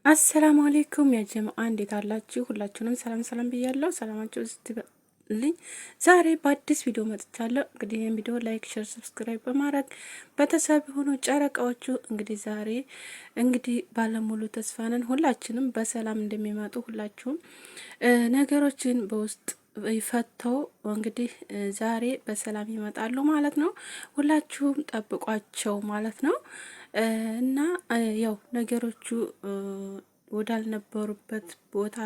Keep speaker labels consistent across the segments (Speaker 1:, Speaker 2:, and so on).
Speaker 1: አሰላሙ አለይኩም ያ ጀማዓ እንዴት አላችሁ? ሁላችሁንም ሰላም ሰላም ብያለሁ። ሰላማችሁ ይብዛልኝ። ዛሬ በአዲስ ቪዲዮ መጥቻለሁ። እንግዲህ ይሄን ቪዲዮ ላይክ፣ ሼር፣ ሰብስክራይብ በማድረግ ቤተሰብ ሆኖ ጨረቃዎቹ ዛሬ ባለሙሉ ተስፋ ነን ሁላችንም በሰላም እንደሚመጡ ሁላችሁም ነገሮችን በውስጥ ይፈተው እንግዲህ ዛሬ በሰላም ይመጣሉ ማለት ነው። ሁላችሁም ጠብቋቸው ማለት ነው። እና ያው ነገሮቹ ወዳልነበሩበት ቦታ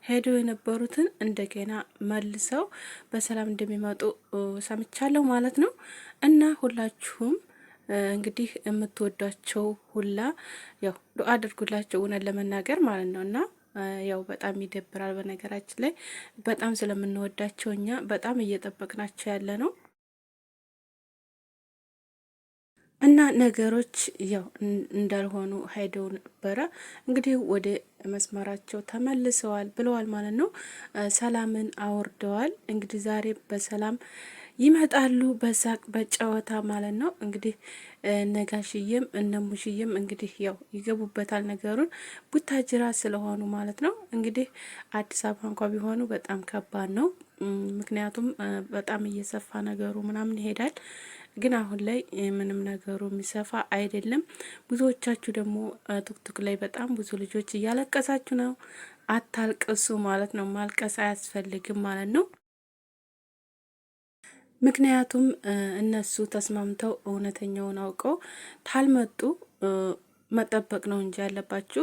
Speaker 1: ሄደው የነበሩትን እንደገና መልሰው በሰላም እንደሚመጡ ሰምቻለሁ ማለት ነው። እና ሁላችሁም እንግዲህ የምትወዷቸው ሁላ ያው ዱአ አድርጉላቸው እውነት ለመናገር ማለት ነው። እና ያው በጣም ይደብራል። በነገራችን ላይ በጣም ስለምንወዳቸው እኛ በጣም እየጠበቅናቸው ያለ ነው። እና ነገሮች ያው እንዳልሆኑ ሄደው ነበረ እንግዲህ ወደ መስመራቸው ተመልሰዋል ብለዋል ማለት ነው። ሰላምን አውርደዋል። እንግዲህ ዛሬ በሰላም ይመጣሉ በሳቅ በጨዋታ ማለት ነው። እንግዲህ ነጋሽዬም እነሙሽዬም እንግዲህ ያው ይገቡበታል ነገሩን ቡታጅራ ስለሆኑ ማለት ነው። እንግዲህ አዲስ አበባ እንኳ ቢሆኑ በጣም ከባድ ነው። ምክንያቱም በጣም እየሰፋ ነገሩ ምናምን ይሄዳል። ግን አሁን ላይ ምንም ነገሩ የሚሰፋ አይደለም። ብዙዎቻችሁ ደግሞ ቲክቶክ ላይ በጣም ብዙ ልጆች እያለቀሳችሁ ነው። አታልቅሱ ማለት ነው። ማልቀስ አያስፈልግም ማለት ነው። ምክንያቱም እነሱ ተስማምተው እውነተኛውን አውቀው ታልመጡ መጠበቅ ነው እንጂ ያለባችሁ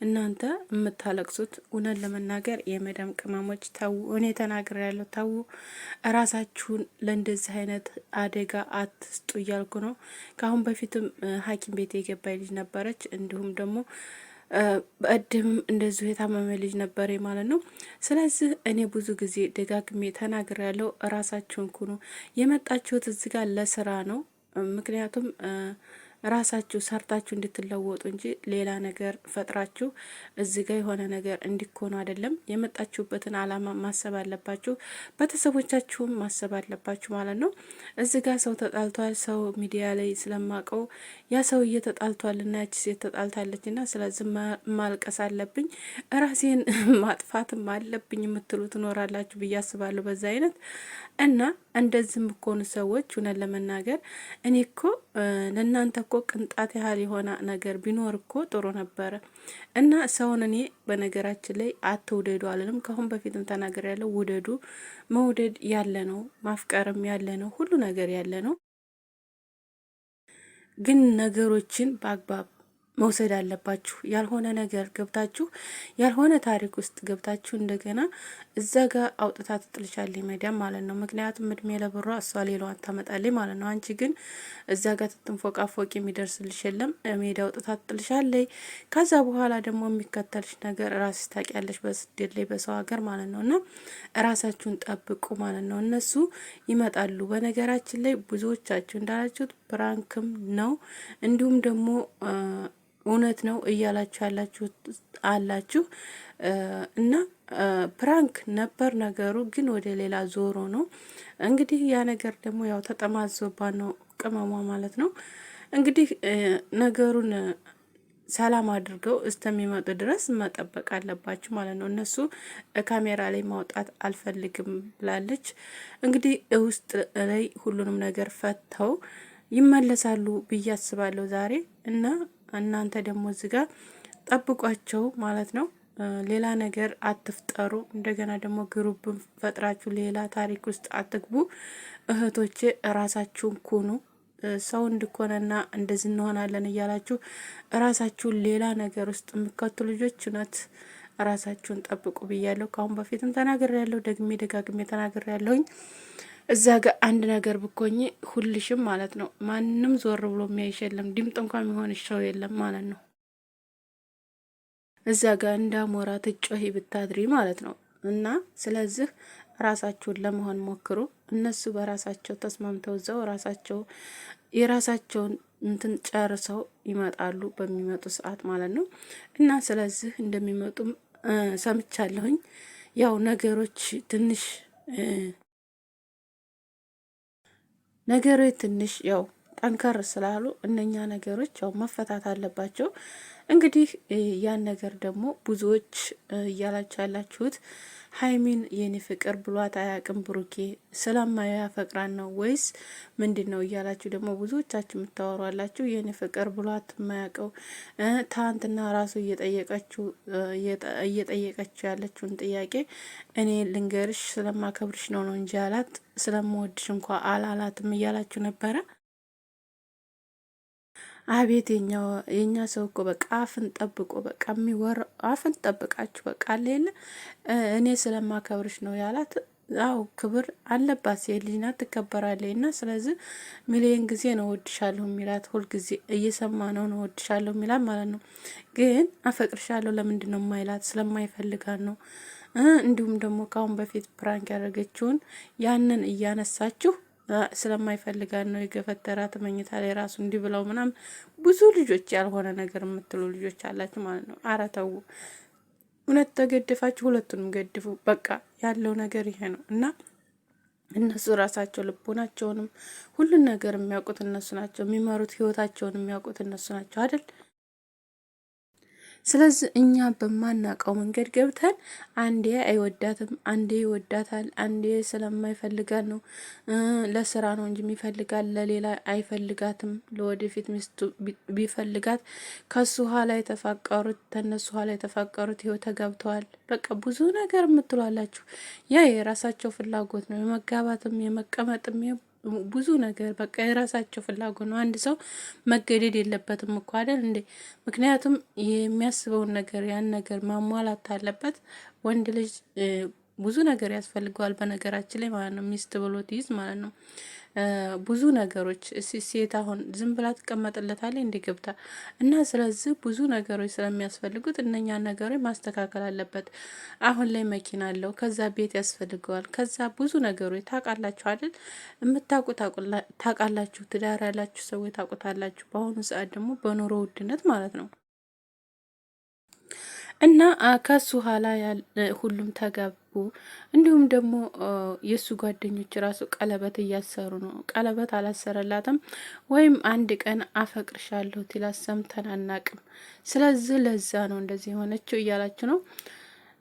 Speaker 1: እናንተ የምታለቅሱት እውነት ለመናገር የመዳም ቅመሞች ተው፣ እኔ ተናግሬ ያለው ተው፣ እራሳችሁን ለእንደዚህ አይነት አደጋ አትስጡ እያልኩ ነው። ከአሁን በፊትም ሐኪም ቤት የገባይ ልጅ ነበረች፣ እንዲሁም ደግሞ በእድምም እንደዚሁ የታመመ ልጅ ነበረ ማለት ነው። ስለዚህ እኔ ብዙ ጊዜ ደጋግሜ ተናግሬ ያለው እራሳችሁን ኩኑ። የመጣችሁት እዚህ ጋር ለስራ ነው። ምክንያቱም ራሳችሁ ሰርታችሁ እንድትለወጡ እንጂ ሌላ ነገር ፈጥራችሁ እዚህ ጋር የሆነ ነገር እንዲኮኑ አይደለም። የመጣችሁበትን አላማ ማሰብ አለባችሁ። ቤተሰቦቻችሁም ማሰብ አለባችሁ ማለት ነው። እዚህ ጋር ሰው ተጣልቷል። ሰው ሚዲያ ላይ ስለማቀው ያ ሰው እየተጣልቷል እና ያቺ ሴት ተጣልታለች እና ስለዚህ ማልቀስ አለብኝ ራሴን ማጥፋትም አለብኝ የምትሉ ትኖራላችሁ ብዬ አስባለሁ። በዛ አይነት እና እንደዚህም እኮኑ ሰዎች እውነት ለመናገር እኔ እኮ ለእናንተ እኮ ቅንጣት ያህል የሆነ ነገር ቢኖር እኮ ጥሩ ነበረ። እና ሰውን እኔ በነገራችን ላይ አትውደዱ አለንም። ከአሁን በፊትም ተናገር ያለው ውደዱ። መውደድ ያለ ነው፣ ማፍቀርም ያለ ነው፣ ሁሉ ነገር ያለ ነው። ግን ነገሮችን በአግባብ መውሰድ አለባችሁ። ያልሆነ ነገር ገብታችሁ ያልሆነ ታሪክ ውስጥ ገብታችሁ እንደገና እዛ ጋር አውጥታ ትጥልሻለች መዳም ማለት ነው። ምክንያቱም እድሜ ለብሯ እሷ ሌላዋን ታመጣለች ማለት ነው። አንቺ ግን እዛ ጋር ትንፎቃፎቅ የሚደርስልሽ የለም። ሜዳ አውጥታ ትጥልሻለች። ከዛ በኋላ ደግሞ የሚከተልሽ ነገር ራስሽ ታውቂያለሽ፣ በስደት ላይ በሰው ሀገር ማለት ነው። እና ራሳችሁን ጠብቁ ማለት ነው። እነሱ ይመጣሉ። በነገራችን ላይ ብዙዎቻችሁ እንዳላችሁት ፕራንክም ነው እንዲሁም ደግሞ እውነት ነው እያላችሁ ያላችሁ አላችሁ። እና ፕራንክ ነበር ነገሩ፣ ግን ወደ ሌላ ዞሮ ነው እንግዲህ ያ ነገር ደግሞ ያው ተጠማዞባት ነው ቅመሟ ማለት ነው። እንግዲህ ነገሩን ሰላም አድርገው እስከሚመጡ ድረስ መጠበቅ አለባችሁ ማለት ነው። እነሱ ካሜራ ላይ ማውጣት አልፈልግም ብላለች። እንግዲህ ውስጥ ላይ ሁሉንም ነገር ፈተው ይመለሳሉ ብዬ አስባለሁ ዛሬ። እና እናንተ ደግሞ እዚህ ጋር ጠብቋቸው ማለት ነው። ሌላ ነገር አትፍጠሩ። እንደገና ደግሞ ግሩፕን ፈጥራችሁ ሌላ ታሪክ ውስጥ አትግቡ እህቶቼ። ራሳችሁን ኩኑ። ሰው እንድኮነና እንደዚህ እንሆናለን እያላችሁ ራሳችሁን ሌላ ነገር ውስጥ የሚከቱ ልጆች እውነት ራሳችሁን ጠብቁ ብያለሁ። ከአሁን በፊትም ተናግሬያለሁ፣ ደግሜ ደጋግሜ ተናግሬያለሁኝ። እዛ ጋር አንድ ነገር ብኮኝ ሁልሽም ማለት ነው ማንም ዞር ብሎ የሚያይሽ የለም። ድምጥ እንኳን የሚሆን ሸው የለም ማለት ነው። እዛ ጋር እንዳሞራ ትጮሂ ብታድሪ ማለት ነው። እና ስለዚህ ራሳችሁን ለመሆን ሞክሩ። እነሱ በራሳቸው ተስማምተው እዛው ራሳቸው የራሳቸውን እንትን ጨርሰው ይመጣሉ በሚመጡ ሰዓት ማለት ነው። እና ስለዚህ እንደሚመጡም ሰምቻለሁኝ። ያው ነገሮች ትንሽ ያው ጠንከር ስላሉ እነኛ ነገሮች ያው መፈታት አለባቸው። እንግዲህ ያን ነገር ደግሞ ብዙዎች እያላችሁ ያላችሁት ሀይሚን የኔ ፍቅር ብሏት አያቅም ብሩኬ ስለማያፈቅራን ነው ወይስ ምንድን ነው እያላችሁ ደግሞ ብዙዎቻችሁ የምታወሯላችሁ። የኔ ፍቅር ብሏት የማያውቀው ትናንትና ራሱ እየጠየቀችው ያለችውን ጥያቄ እኔ ልንገርሽ ስለማከብርሽ ነው እንጂ አላት ስለምወድሽ እንኳ አላላትም እያላችሁ ነበረ። አቤት የኛ ሰው እኮ በቃ አፍን ጠብቆ በቃ የሚወራው አፍን ጠብቃችሁ በቃ አለለ እኔ ስለማከብርሽ ነው ያላት። አው ክብር አለባት፣ ሴት ልጅ ናት፣ ትከበራለች። እና ስለዚህ ሚሊየን ጊዜ ነው ወድሻለሁ የሚላት፣ ሁል ጊዜ እየሰማ ነው ወድሻለሁ የሚላት ማለት ነው። ግን አፈቅርሻለሁ ለምንድን ነው የማይላት? ስለማይፈልጋት ነው። እንዲሁም ደግሞ ከአሁን በፊት ፕራንክ ያደረገችውን ያንን እያነሳችሁ ስለማይፈልጋት ነው የገፈተራት መኝታ ላይ ራሱ እንዲህ ብለው ምናምን ብዙ ልጆች ያልሆነ ነገር የምትሉ ልጆች አላችሁ ማለት ነው። ኧረ ተው፣ እውነት ተገደፋችሁ ሁለቱንም ገድፉ። በቃ ያለው ነገር ይሄ ነው እና እነሱ ራሳቸው ልቦናቸውንም ሁሉን ነገር የሚያውቁት እነሱ ናቸው። የሚመሩት ህይወታቸውን የሚያውቁት እነሱ ናቸው አይደል? ስለዚህ እኛ በማናውቀው መንገድ ገብተን አንዴ አይወዳትም፣ አንዴ ይወዳታል፣ አንዴ ስለማይፈልጋት ነው ለስራ ነው እንጂ የሚፈልጋት ለሌላ አይፈልጋትም። ለወደፊት ሚስቱ ቢፈልጋት ከሱ ኋላ የተፋቀሩት ተነሱ ኋላ የተፋቀሩት ይኸው ተጋብተዋል። በቃ ብዙ ነገር የምትሏላችሁ ያ የራሳቸው ፍላጎት ነው። የመጋባትም የመቀመጥም ብዙ ነገር በቃ የራሳቸው ፍላጎት ነው። አንድ ሰው መገደድ የለበትም እኮ አይደል እንዴ? ምክንያቱም የሚያስበውን ነገር ያን ነገር ማሟላት አለበት። ወንድ ልጅ ብዙ ነገር ያስፈልገዋል በነገራችን ላይ ማለት ነው። ሚስት ብሎ ትይዝ ማለት ነው ብዙ ነገሮች። ሴት አሁን ዝም ብላ ትቀመጥለታለች እንደ ገብታ እና ስለዚህ ብዙ ነገሮች ስለሚያስፈልጉት እነኛን ነገሮች ማስተካከል አለበት። አሁን ላይ መኪና አለው፣ ከዛ ቤት ያስፈልገዋል፣ ከዛ ብዙ ነገሮች ታውቃላችሁ አይደል? የምታውቁ ታውቃላችሁ፣ ትዳር ያላችሁ ሰዎች ታውቁታላችሁ። በአሁኑ ሰዓት ደግሞ በኑሮ ውድነት ማለት ነው እና ከሱ ኋላ ሁሉም ተጋቡ። እንዲሁም ደግሞ የሱ ጓደኞች ራሱ ቀለበት እያሰሩ ነው። ቀለበት አላሰረላትም ወይም አንድ ቀን አፈቅርሻለሁ ትላት ሰምተን አናቅም። ስለዚህ ለዛ ነው እንደዚህ የሆነችው እያላችሁ ነው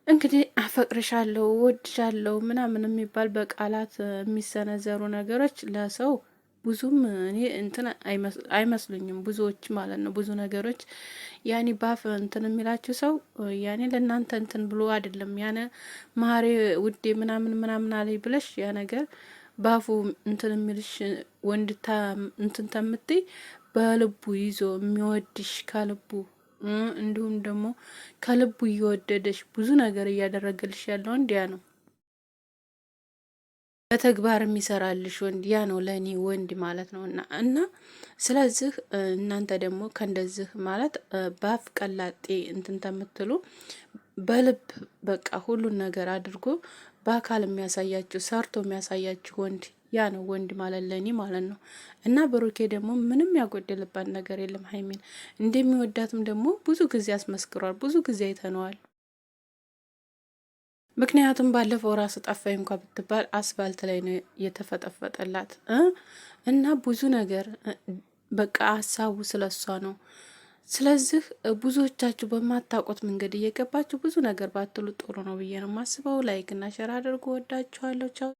Speaker 1: እንግዲህ። አፈቅርሻለሁ፣ ወድሻለሁ ምናምን የሚባል በቃላት የሚሰነዘሩ ነገሮች ለሰው ብዙም እኔ እንትን አይመስሉኝም፣ ብዙዎች ማለት ነው። ብዙ ነገሮች ያኔ ባፍ እንትን የሚላችሁ ሰው ያኔ ለእናንተ እንትን ብሎ አይደለም። ያነ ማሬ ውዴ ምናምን ምናምን አለኝ ብለሽ ያ ነገር ባፉ እንትን የሚልሽ ወንድታ እንትን ተምትይ በልቡ ይዞ የሚወድሽ ከልቡ እንዲሁም ደግሞ ከልቡ እየወደደሽ ብዙ ነገር እያደረገልሽ ያለው እንዲያ ነው። በተግባር የሚሰራልሽ ወንድ ያ ነው ለእኔ ወንድ ማለት ነው። እና ስለዚህ እናንተ ደግሞ ከእንደዚህ ማለት በአፍ ቀላጤ እንትን ተምትሉ በልብ በቃ ሁሉን ነገር አድርጎ በአካል የሚያሳያችሁ ሰርቶ የሚያሳያችሁ ወንድ ያ ነው ወንድ ማለት ለእኔ ማለት ነው። እና ብሩኬ ደግሞ ምንም ያጎደልባት ነገር የለም። ሀይሚን እንደሚወዳትም ደግሞ ብዙ ጊዜ አስመስክሯል። ብዙ ጊዜ አይተነዋል። ምክንያቱም ባለፈው ራሱ ጠፋኝ እንኳ ብትባል አስፋልት ላይ ነው የተፈጠፈጠላት እና ብዙ ነገር በቃ ሀሳቡ ስለሷ ነው። ስለዚህ ብዙዎቻችሁ በማታውቁት መንገድ እየገባችሁ ብዙ ነገር ባትሉ ጥሩ ነው ብዬ ነው የማስበው። ላይክ እና ሸር አድርጎ ወዳችኋለሁ። ቻው